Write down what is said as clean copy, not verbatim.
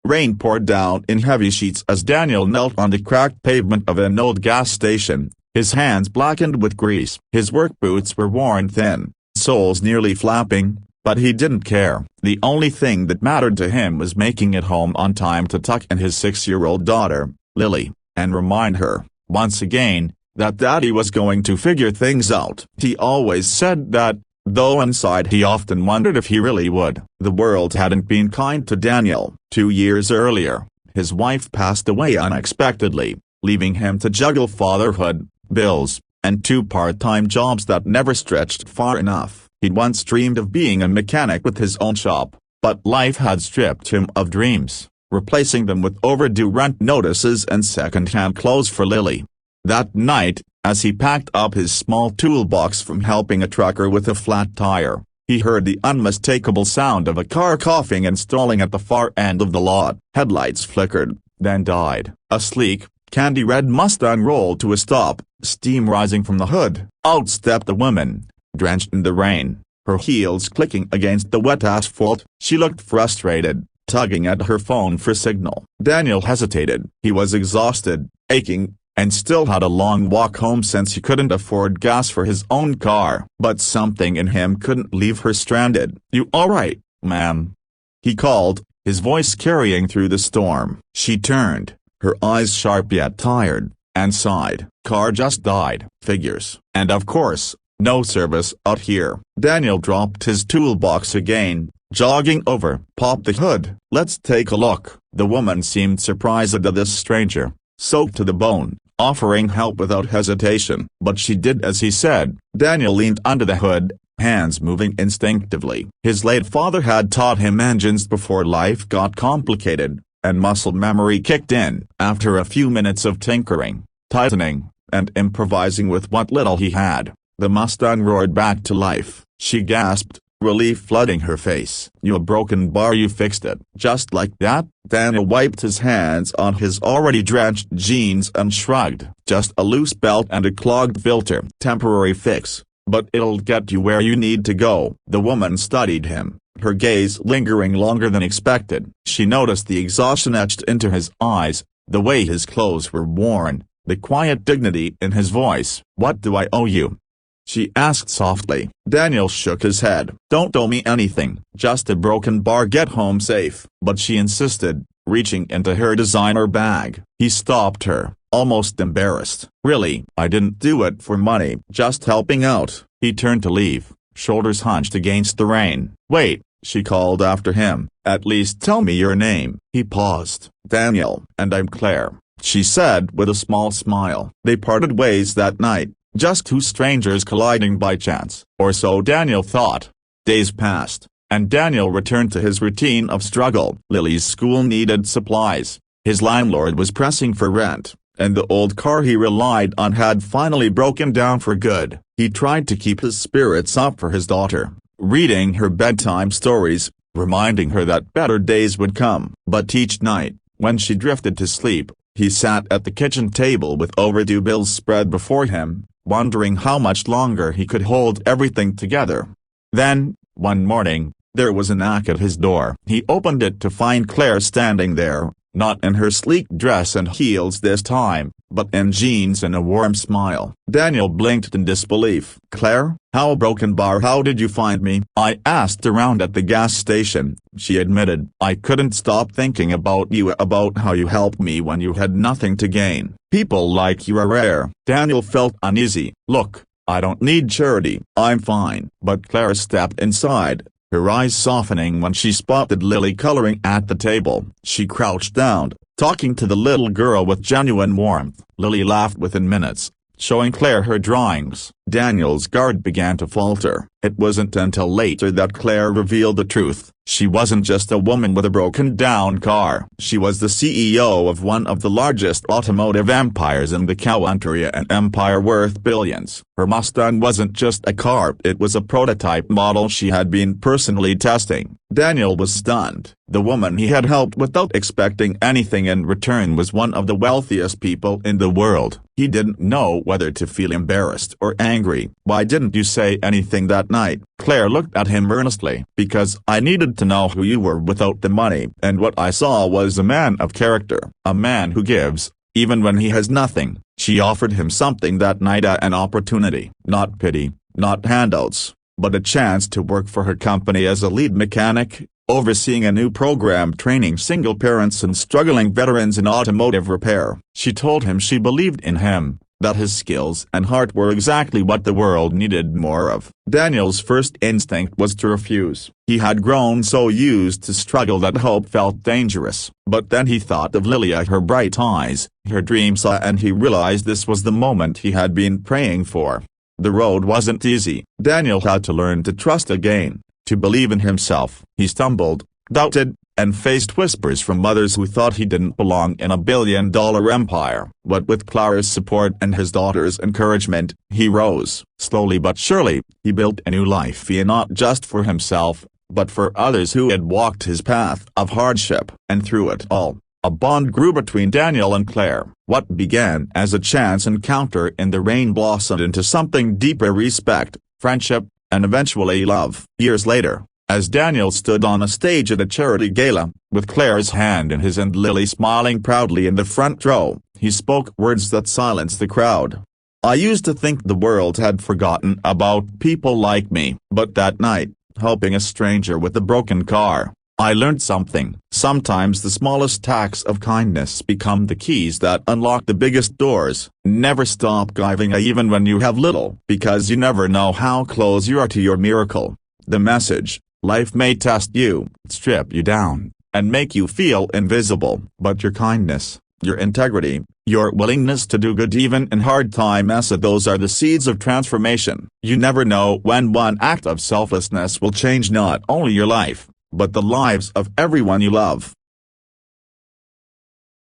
Rain poured down in heavy sheets as Daniel knelt on the cracked pavement of an old gas station, his hands blackened with grease. His work boots were worn thin, soles nearly flapping, but he didn't care. The only thing that mattered to him was making it home on time to tuck in his 6-year-old daughter, Lily, and remind her, once again, that Daddy was going to figure things out. He always said that, though inside he often wondered if he really would. The world hadn't been kind to Daniel. 2 years earlier, his wife passed away unexpectedly, leaving him to juggle fatherhood, bills, and 2 part-time jobs that never stretched far enough. He'd once dreamed of being a mechanic with his own shop, but life had stripped him of dreams, replacing them with overdue rent notices and second-hand clothes for Lily. That night, as he packed up his small toolbox from helping a trucker with a flat tire, he heard the unmistakable sound of a car coughing and stalling at the far end of the lot. Headlights flickered, then died. A sleek, candy-red Mustang rolled to a stop, steam rising from the hood. Out stepped a woman, drenched in the rain, her heels clicking against the wet asphalt. She looked frustrated, tugging at her phone for signal. Daniel hesitated. He was exhausted, aching, and still had a long walk home since he couldn't afford gas for his own car. But something in him couldn't leave her stranded. "You alright, ma'am?" he called, his voice carrying through the storm. She turned, her eyes sharp yet tired, and sighed. "Car just died. Figures. And of course, no service out here." Daniel dropped his toolbox again, jogging over. "Pop the hood. Let's take a look." The woman seemed surprised at this stranger, soaked to the bone, offering help without hesitation. But she did as he said. Daniel leaned under the hood, hands moving instinctively. His late father had taught him engines before life got complicated, and muscle memory kicked in. After a few minutes of tinkering, tightening, and improvising with what little he had, the Mustang roared back to life. She gasped, relief flooding her face. "You broken bar, you fixed it." "Just like that?" Daniel wiped his hands on his already drenched jeans and shrugged. "Just a loose belt and a clogged filter. Temporary fix, but it'll get you where you need to go." The woman studied him, her gaze lingering longer than expected. She noticed the exhaustion etched into his eyes, the way his clothes were worn, the quiet dignity in his voice. "What do I owe you?" she asked softly. Daniel shook his head. "Don't owe me anything. Just a broken bar. Get home safe." But she insisted, reaching into her designer bag. He stopped her, almost embarrassed. "Really, I didn't do it for money. Just helping out." He turned to leave, shoulders hunched against the rain. "Wait," she called after him. "At least tell me your name." He paused. "Daniel." "And I'm Claire," she said with a small smile. They parted ways that night. Just 2 strangers colliding by chance. Or so Daniel thought. Days passed, and Daniel returned to his routine of struggle. Lily's school needed supplies, his landlord was pressing for rent, and the old car he relied on had finally broken down for good. He tried to keep his spirits up for his daughter, reading her bedtime stories, reminding her that better days would come. But each night, when she drifted to sleep, he sat at the kitchen table with overdue bills spread before him, wondering how much longer he could hold everything together. Then, one morning, there was a knock at his door. He opened it to find Claire standing there, not in her sleek dress and heels this time, but in jeans and a warm smile. Daniel blinked in disbelief. "Claire, how broken bar? How did you find me?" "I asked around at the gas station," she admitted. "I couldn't stop thinking about you, about how you helped me when you had nothing to gain. People like you are rare." Daniel felt uneasy. "Look, I don't need charity. I'm fine." But Claire stepped inside, her eyes softening when she spotted Lily coloring at the table. She crouched down, talking to the little girl with genuine warmth. Lily laughed within minutes, showing Claire her drawings. Daniel's guard began to falter. It wasn't until later that Claire revealed the truth. She wasn't just a woman with a broken-down car. She was the CEO of one of the largest automotive empires in the country, an empire worth billions. Her Mustang wasn't just a car, it was a prototype model she had been personally testing. Daniel was stunned. The woman he had helped without expecting anything in return was one of the wealthiest people in the world. He didn't know whether to feel embarrassed or angry. "Why didn't you say anything that night?" Claire looked at him earnestly. "Because I needed to know who you were without the money. And what I saw was a man of character, a man who gives, even when he has nothing." She offered him something that night, an opportunity. Not pity, not handouts, but a chance to work for her company as a lead mechanic, overseeing a new program training single parents and struggling veterans in automotive repair. She told him she believed in him, that his skills and heart were exactly what the world needed more of. Daniel's first instinct was to refuse. He had grown so used to struggle that hope felt dangerous. But then he thought of Lilia, her bright eyes, her dreams, and he realized this was the moment he had been praying for. The road wasn't easy. Daniel had to learn to trust again, to believe in himself. He stumbled, doubted, and faced whispers from others who thought he didn't belong in a billion-dollar empire. But with Clara's support and his daughter's encouragement, he rose. Slowly but surely, he built a new life, not just for himself, but for others who had walked his path of hardship. And through it all, a bond grew between Daniel and Claire. What began as a chance encounter in the rain blossomed into something deeper: respect, friendship, and eventually love. Years later, as Daniel stood on a stage at a charity gala, with Claire's hand in his and Lily smiling proudly in the front row, he spoke words that silenced the crowd. "I used to think the world had forgotten about people like me, but that night, helping a stranger with a broken car, I learned something. Sometimes the smallest acts of kindness become the keys that unlock the biggest doors." Never stop giving even when you have little, because you never know how close you are to your miracle. The message: life may test you, strip you down, and make you feel invisible, but your kindness, your integrity, your willingness to do good even in hard times, those are the seeds of transformation. You never know when one act of selflessness will change not only your life, but the lives of everyone you love.